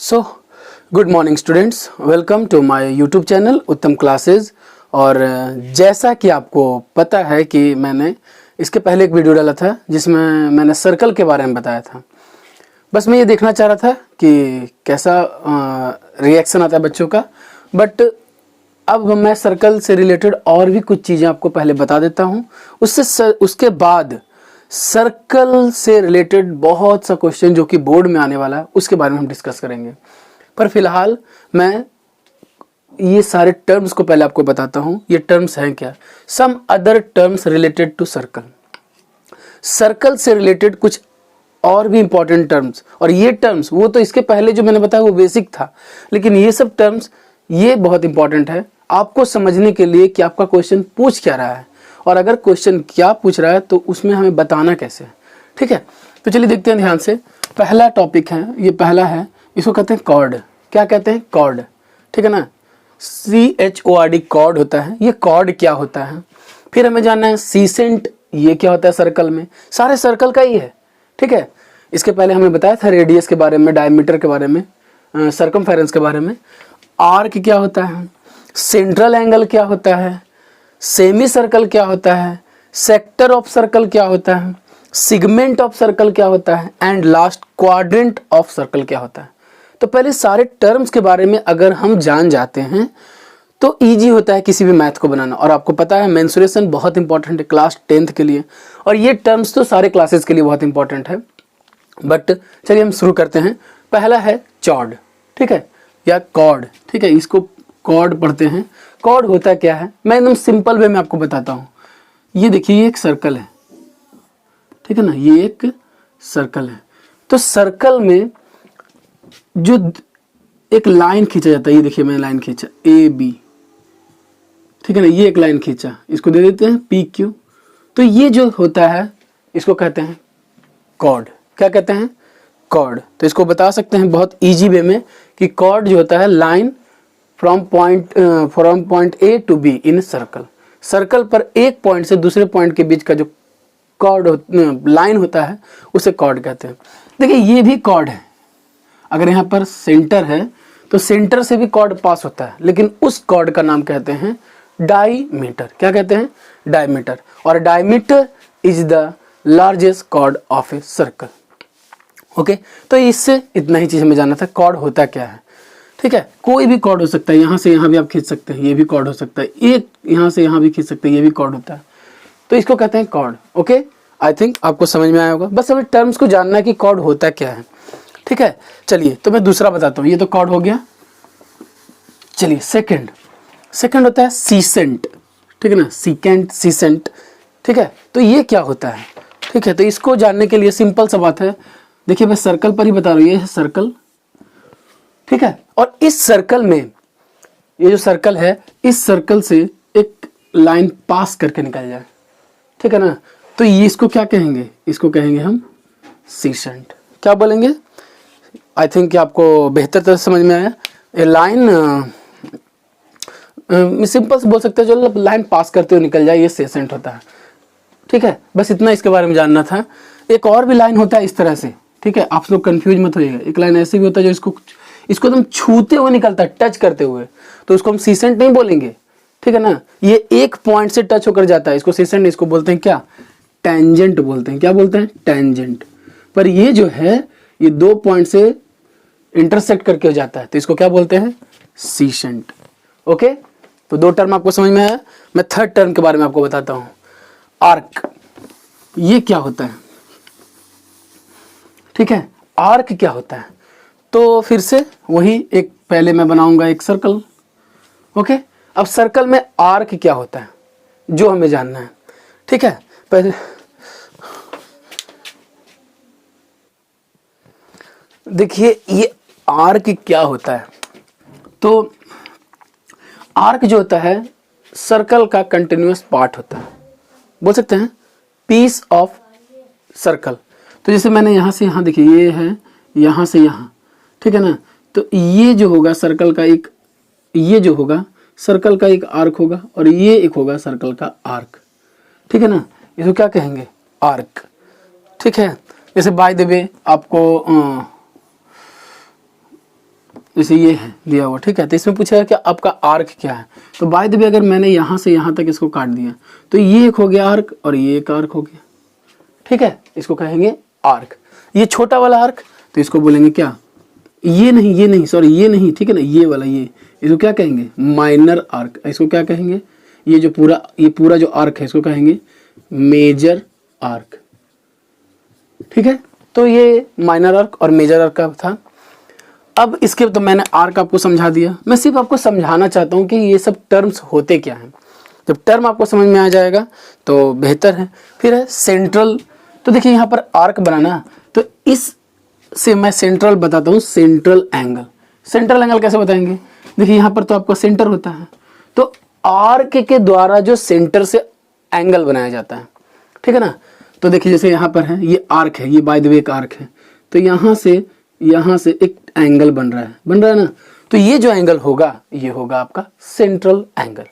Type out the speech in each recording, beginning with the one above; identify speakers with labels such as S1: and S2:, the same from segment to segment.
S1: So good morning students, welcome to my YouTube channel Uttam classes. और जैसा कि आपको पता है कि मैंने इसके पहले एक वीडियो डाला था जिसमें मैंने सर्कल के बारे में बताया था। बस मैं ये देखना चाह रहा था कि कैसा रिएक्शन आता है बच्चों का। बट अब मैं सर्कल से रिलेटेड और भी कुछ चीज़ें आपको पहले बता देता हूँ। उसके बाद सर्कल से रिलेटेड बहुत सा क्वेश्चन जो कि बोर्ड में आने वाला है उसके बारे में हम डिस्कस करेंगे। पर फिलहाल मैं ये सारे टर्म्स को पहले आपको बताता हूँ। ये टर्म्स हैं क्या? Some other terms related to circle. Circle से रिलेटेड कुछ और भी इंपॉर्टेंट टर्म्स, और ये टर्म्स वो तो इसके पहले जो मैंने बताया वो बेसिक था, लेकिन ये सब टर्म्स ये बहुत इंपॉर्टेंट है आपको समझने के लिए कि आपका क्वेश्चन पूछ क्या रहा है, और अगर क्वेश्चन क्या पूछ रहा है तो उसमें हमें बताना कैसे है। ठीक है, तो चलिए देखते हैं ध्यान से। पहला टॉपिक है, ये पहला है, इसको कहते हैं कॉर्ड। क्या कहते हैं? कॉर्ड। ठीक है ना, CHORD कॉर्ड होता है। ये कॉर्ड क्या होता है? फिर हमें जानना है सीसेंट, ये क्या होता है सर्कल में? सारे सर्कल का ही है। ठीक है, इसके पहले हमें बताया था रेडियस के बारे में, डायमीटर के बारे में, सर्कमफेरेंस के बारे में। आर्क क्या होता है? सेंट्रल एंगल क्या होता है? सेमी सर्कल क्या होता है? सेक्टर ऑफ सर्कल क्या होता है? सिगमेंट ऑफ सर्कल क्या होता है? And last quadrant of circle क्या होता है? तो पहले सारे टर्म्स के बारे में अगर हम जान जाते हैं तो इजी होता है किसी भी मैथ को बनाना। और आपको पता है मेंसुरेशन बहुत इंपॉर्टेंट है क्लास 10th के लिए, और ये टर्म्स तो सारे क्लासेस के लिए बहुत इंपॉर्टेंट है। बट चलिए हम शुरू करते हैं। पहला है चॉर्ड, ठीक है, या कॉर्ड। ठीक है, इसको कॉर्ड पढ़ते हैं। कॉर्ड होता क्या है मैं एकदम सिंपल वे में आपको बताता हूँ। ये देखिए, ये एक सर्कल है, ठीक है ना, ये एक सर्कल है। तो सर्कल में जो एक लाइन खींचा जाता है, ये देखिए मैंने लाइन खींचा AB, ठीक है ना, ये एक लाइन खींचा, इसको दे देते हैं PQ। तो ये जो होता है इसको कहते हैं कॉर्ड। क्या कहते हैं? कॉर्ड। तो इसको बता सकते हैं बहुत इजी वे में कि कॉर्ड जो होता है line from point A to B in circle. Circle पर एक पॉइंट से दूसरे पॉइंट के बीच का जो कॉर्ड लाइन होता है उसे कॉर्ड कहते हैं। देखिए ये भी कॉर्ड है। अगर यहाँ पर सेंटर है तो सेंटर से भी कॉर्ड पास होता है, लेकिन उस कॉर्ड का नाम कहते हैं डायमीटर। क्या कहते हैं? डायमीटर। और diameter is the largest chord of a circle. Okay, तो इससे इतना ही चीज हमें जानना था, कॉर्ड होता क्या है। ठीक है, कोई भी कॉर्ड हो सकता है, यहाँ से यहाँ भी आप खींच सकते हैं, ये भी कॉर्ड हो सकता है, एक यहाँ से यहाँ भी खींच सकते हैं, ये भी कॉर्ड होता है। तो इसको कहते हैं कॉर्ड। ओके, आई थिंक आपको समझ में आया होगा। बस हमें टर्म्स को जानना है कि कॉर्ड होता क्या है। ठीक है, चलिए तो मैं दूसरा बताता हूँ। ये तो कॉर्ड हो गया। चलिए सेकंड होता है सीसेंट। ठीक है ना, सीकेंट, सीसेंट। ठीक है, तो ये क्या होता है? ठीक है, तो इसको जानने के लिए सिंपल सा बात है। देखिए मैं सर्कल पर ही बता रहा हूँ, ये है सर्कल। ठीक है, और इस सर्कल में, ये जो सर्कल है, इस सर्कल से एक लाइन पास करके निकल जाए, ठीक है ना, तो ये इसको क्या कहेंगे? इसको कहेंगे हम सीसेंट। क्या बोलेंगे? आई थिंक आपको बेहतर तरह समझ में आया। ये लाइन सिंपल से बोल सकते हैं, जो लाइन पास करते हुए निकल जाए, ये सीसेंट होता है। ठीक है, बस इतना इसके बारे में जानना था। एक और भी लाइन होता है इस तरह से, ठीक है, आप लोग कंफ्यूज मत होइएगा। एक लाइन ऐसे भी होता है जो इसको एकदम छूते हुए निकलता है, टच करते हुए, तो उसको हम सीसेंट नहीं बोलेंगे। ठीक है ना, ये एक पॉइंट से टच होकर जाता है, इसको सीसेंट, इसको बोलते हैं क्या? टेंजेंट बोलते हैं। क्या बोलते हैं? टेंजेंट। पर ये जो है ये दो पॉइंट से इंटरसेक्ट करके हो जाता है, तो इसको क्या बोलते हैं? सीसेंट। ओके, तो दो टर्म आपको समझ में आया। मैं थर्ड टर्म के बारे में आपको बताता हूं, आर्क। ये क्या होता है? ठीक है, आर्क क्या होता है? तो फिर से वही एक, पहले मैं बनाऊंगा एक सर्कल। ओके, अब सर्कल में आर्क क्या होता है जो हमें जानना है। ठीक है, पहले देखिए ये आर्क क्या होता है। तो आर्क जो होता है सर्कल का कंटिन्यूअस पार्ट होता है, बोल सकते हैं पीस ऑफ सर्कल। तो जैसे मैंने यहाँ से यहाँ, देखिए ये है यहाँ से यहाँ, ठीक है ना, तो ये जो होगा सर्कल का एक, ये जो होगा सर्कल का एक आर्क होगा, और ये एक होगा सर्कल का आर्क। ठीक है ना, इसको क्या कहेंगे? आर्क। ठीक है, जैसे बाय द वे आपको जैसे ये है दिया हुआ, ठीक है, तो इसमें पूछेगा कि आपका आर्क क्या है। तो बाय द वे अगर मैंने यहाँ से यहाँ तक इसको काट दिया तो ये एक हो गया आर्क और ये एक आर्क हो गया, ठीक है, इसको कहेंगे आर्क। ये छोटा वाला आर्क तो इसको बोलेंगे क्या, ये नहीं सॉरी ये नहीं, ठीक है ना, ये वाला, ये इसको क्या कहेंगे, माइनर आर्क। इसको क्या कहेंगे, ये पूरा जो आर्क है इसको कहेंगे मेजर आर्क, ठीक है। तो ये माइनर आर्क और मेजर आर्क का था। अब इसके तो मैंने आर्क आपको समझा दिया, मैं सिर्फ आपको समझाना चाहता हूँ कि ये सब टर्म्स होते क्या हैं। जब टर्म आपको समझ में आ जाएगा तो बेहतर है। फिर है सेंट्रल। तो देखिए यहाँ पर आर्क बनाना, तो इस से मैं सेंट्रल बताता हूँ, सेंट्रल एंगल। सेंट्रल एंगल कैसे बताएंगे, देखिए यहाँ पर तो आपका सेंटर होता है, तो आर्क के द्वारा जो सेंटर से एंगल बनाया जाता है, ठीक है ना। तो देखिए जैसे यहाँ पर है, ये आर्क है, ये बाय द वे एक आर्क है, तो यहाँ से एक एंगल बन रहा है ना। तो ये जो एंगल होगा ये होगा आपका सेंट्रल एंगल,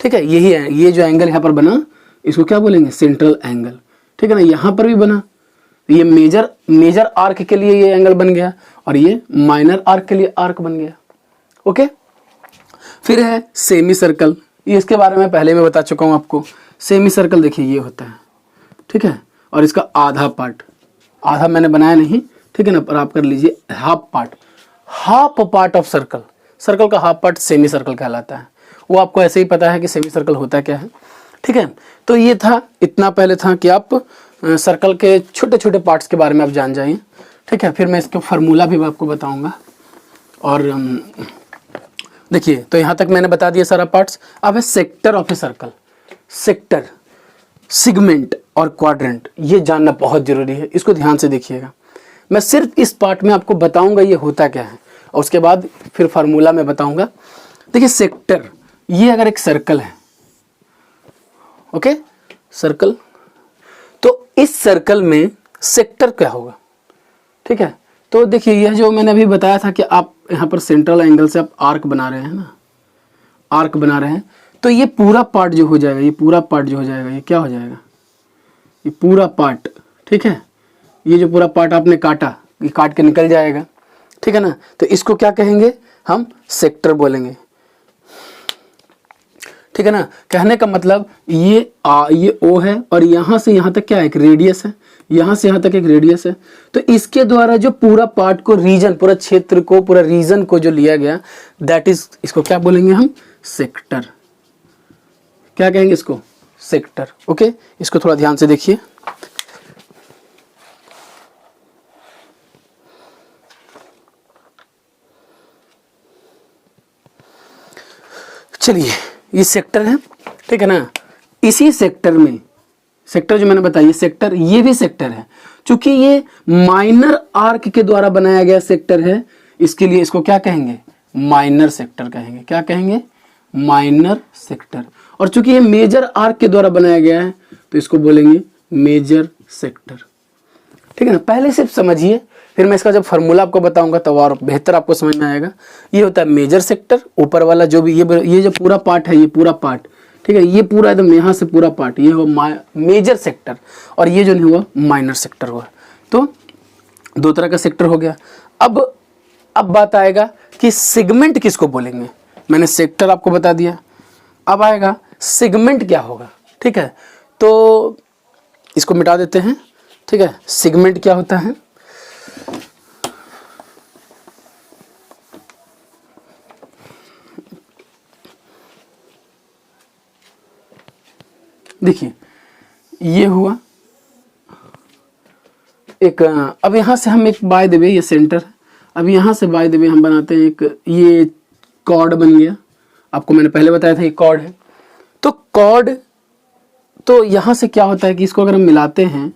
S1: ठीक है। यही है, ये जो एंगल यहाँ पर बना इसको क्या बोलेंगे, सेंट्रल एंगल, ठीक है ना। यहाँ पर भी बना, ये मेजर आर्क के लिए ये एंगल बन गया और ये माइनर आर्क के लिए आर्क बन गया, ओके। फिर है सेमी सर्कल, ये इसके बारे में पहले मैं बता चुका हूँ आपको। सेमी सर्कल देखिए ये होता है, ठीक है, और इसका आधा मैंने बनाया नहीं, ठीक है ना, पर आप कर लीजिए हाफ पार्ट ऑफ सर्कल का हाफ पार्ट सेमी सर्कल कहलाता है। वो आपको ऐसे ही पता है कि सेमी सर्कल होता क्या है, ठीक है। तो ये था, इतना पहले था कि आप सर्कल के छोटे छोटे पार्ट्स के बारे में आप जान जाइए, ठीक है। फिर मैं इसका फार्मूला भी आपको बताऊंगा। और देखिए तो यहाँ तक मैंने बता दिया सारा पार्ट्स। अब है sector of a circle. Sector, segment और क्वाड्रेंट, ये जानना बहुत जरूरी है, इसको ध्यान से देखिएगा। मैं सिर्फ इस पार्ट में आपको बताऊंगा ये होता क्या है, और उसके बाद फिर फार्मूला में बताऊंगा। देखिए सेक्टर, ये अगर एक सर्कल है, ओके, सर्कल, तो इस सर्कल में सेक्टर क्या होगा, ठीक है। तो देखिए यह जो मैंने अभी बताया था कि आप यहाँ पर सेंट्रल एंगल से आप आर्क बना रहे हैं ना, आर्क बना रहे हैं, तो ये पूरा पार्ट जो हो जाएगा, ये पूरा पार्ट जो हो जाएगा, ये क्या हो जाएगा, ये पूरा पार्ट, ठीक है। ये जो पूरा पार्ट आपने काटा, ये काट के निकल जाएगा, ठीक है ना। तो इसको क्या कहेंगे, हम सेक्टर बोलेंगे, ठीक है ना। कहने का मतलब ये ओ है और यहाँ से यहाँ तक क्या है, एक रेडियस है, यहाँ से यहाँ तक एक रेडियस है। तो इसके द्वारा जो पूरा पार्ट को, रीजन, पूरा क्षेत्र को, पूरा रीजन को जो लिया गया, दैट इज, इसको क्या बोलेंगे हम, सेक्टर। क्या कहेंगे इसको, सेक्टर, ओके। इसको थोड़ा ध्यान से देखिए। चलिए ये सेक्टर है, ठीक है ना। इसी सेक्टर में, सेक्टर जो मैंने बताया सेक्टर, ये भी सेक्टर है। चूंकि ये माइनर आर्क के द्वारा बनाया गया सेक्टर है, इसके लिए इसको क्या कहेंगे, माइनर सेक्टर कहेंगे। क्या कहेंगे, माइनर सेक्टर। और चूंकि ये मेजर आर्क के द्वारा बनाया गया है तो इसको बोलेंगे मेजर सेक्टर, ठीक है ना। पहले सिर्फ समझिए, फिर मैं इसका जब फार्मूला आपको बताऊंगा तो और बेहतर आपको समझ में आएगा। ये होता है मेजर सेक्टर, ऊपर वाला जो भी ये जो पूरा पार्ट है, ये पूरा पार्ट, ठीक है, ये पूरा एकदम यहाँ से पूरा पार्ट, ये हुआ मेजर सेक्टर, और ये जो नहीं हुआ माइनर सेक्टर हुआ। तो दो तरह का सेक्टर हो गया। अब बात आएगा कि सेगमेंट किसको बोलेंगे। मैंने सेक्टर आपको बता दिया, अब आएगा सेगमेंट क्या होगा, ठीक है। तो इसको मिटा देते हैं, ठीक है। सेगमेंट क्या होता है, देखिए ये हुआ एक, अब यहां से हम एक बाय द वे, ये सेंटर है, अब यहां से बाय द वे हम बनाते हैं एक, ये कॉर्ड बन गया। आपको मैंने पहले बताया था ये कॉर्ड है। तो कॉर्ड, तो यहां से क्या होता है कि इसको अगर हम मिलाते हैं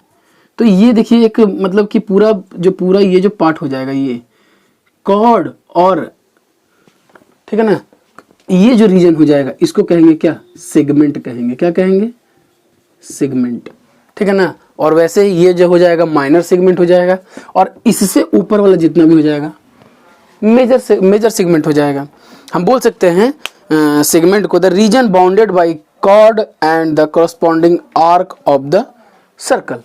S1: तो ये देखिए एक, मतलब कि पूरा ये जो पार्ट हो जाएगा, ये कॉर्ड, और ठीक है ना, ये जो रीजन हो जाएगा इसको कहेंगे क्या, सेगमेंट कहेंगे। क्या कहेंगे, सेगमेंट, ठीक है ना। और वैसे ही ये जो हो जाएगा माइनर सेगमेंट हो जाएगा, और इससे ऊपर वाला जितना भी हो जाएगा मेजर सेगमेंट हो जाएगा। हम बोल सकते हैं सेगमेंट को, the region bounded by chord and the corresponding arc of the circle.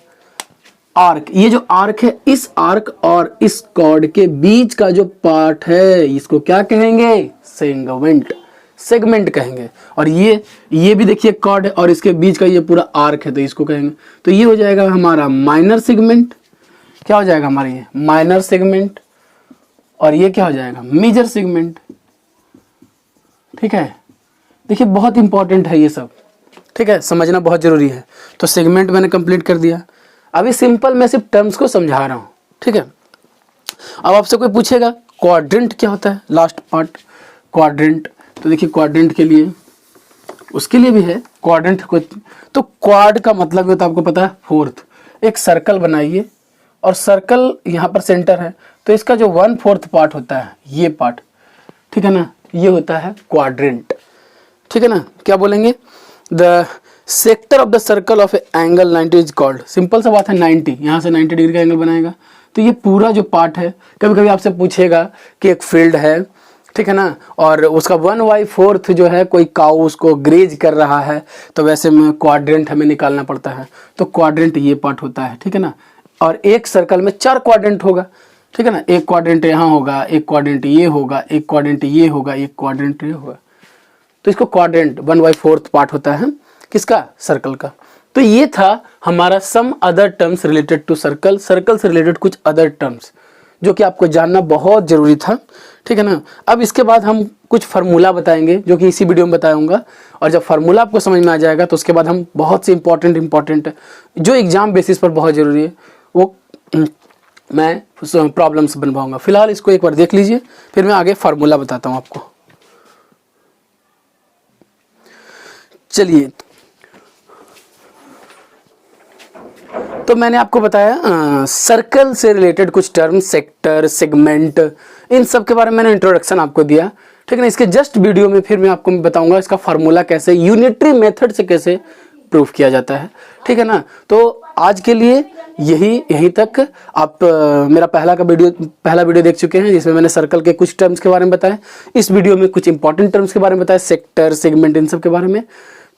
S1: Arc, ये जो आर्क है, इस आर्क और इस कॉर्ड के बीच का जो पार्ट है इसको क्या कहेंगे? सेगमेंट, सेगमेंट कहेंगे। और ये भी देखिए कॉर्ड है और इसके बीच का ये पूरा आर्क है, तो इसको कहेंगे, तो ये हो जाएगा हमारा माइनर सेगमेंट। क्या हो जाएगा हमारा? ये माइनर सेगमेंट। और ये क्या हो जाएगा? Major segment. ठीक है, देखिए बहुत इंपॉर्टेंट है ये सब, ठीक है, समझना बहुत जरूरी है। तो सेगमेंट मैंने कंप्लीट कर दिया। अभी सिंपल मैं सिर्फ टर्म्स को समझा रहा हूँ, ठीक है। अब आपसे कोई पूछेगा क्वाड्रेंट क्या होता है, लास्ट पार्ट क्वाड्रेंट। तो देखिए क्वाड्रेंट के लिए, उसके लिए भी है क्वाड्रेंट को। तो क्वाड का मतलब होता है, आपको पता है, फोर्थ। एक सर्कल बनाइए और सर्कल यहाँ पर सेंटर है, तो इसका जो 1/4 पार्ट होता है, ये पार्ट, ठीक है ना, ये होता है क्वाड्रेंट। ठीक है ना, क्या बोलेंगे? The sector of the circle of A angle 90 is called. Simple सा बात है, 90, यहाँ से 90 डिग्री का एंगल बनाएगा। तो ये पूरा जो पार्ट है, कभी कभी आपसे पूछेगा कि एक फील्ड है, ठीक है ना, और उसका 1/4 जो है, कोई काऊ उसको ग्रेज कर रहा है, तो वैसे में क्वाड्रेंट हमें निकालना पड़ता है। तो क्वाड्रेंट ये पार्ट होता है, ठीक है ना। और एक सर्कल में 4 क्वाड्रेंट होगा, ठीक है ना। एक क्वाड्रेंट यहाँ होगा, एक क्वाड्रेंट ये होगा, एक क्वाड्रेंट ये होगा, एक क्वाड्रेंट ये होगा। तो इसको क्वाड्रेंट 1/4 पार्ट होता है किसका? सर्कल का। तो ये था हमारा some other terms related to circle, circle से रिलेटेड कुछ अदर टर्म्स जो कि आपको जानना बहुत जरूरी था, ठीक है ना। अब इसके बाद हम कुछ फार्मूला बताएंगे जो कि इसी वीडियो में बताऊंगा। और जब फार्मूला आपको समझ में आ जाएगा तो उसके बाद हम बहुत से इंपॉर्टेंट जो एग्जाम बेसिस पर बहुत जरूरी है वो मैं प्रॉब्लम्स बनवाऊंगा। फिलहाल इसको एक बार देख लीजिए, फिर मैं आगे फार्मूला बताता हूँ आपको। चलिए, तो मैंने आपको बताया सर्कल से रिलेटेड कुछ टर्म, सेक्टर, सेगमेंट, इन सब के बारे में मैंने इंट्रोडक्शन आपको दिया, ठीक है ना। इसके जस्ट वीडियो में फिर मैं आपको बताऊंगा इसका फार्मूला कैसे, यूनिटरी मेथड से कैसे प्रूफ किया जाता है, ठीक है ना। तो आज के लिए यही तक। आप मेरा पहला वीडियो देख चुके हैं जिसमें मैंने सर्कल के कुछ टर्म्स के बारे में बताया। इस वीडियो में कुछ इंपॉर्टेंट टर्म्स के बारे में बताया, सेक्टर, सेगमेंट, इन सब के बारे में।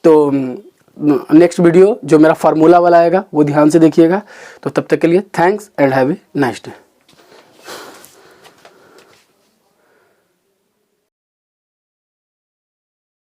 S1: तो नेक्स्ट वीडियो जो मेरा फार्मूला वाला आएगा वो ध्यान से देखिएगा। तो तब तक के लिए thanks and have a nice day.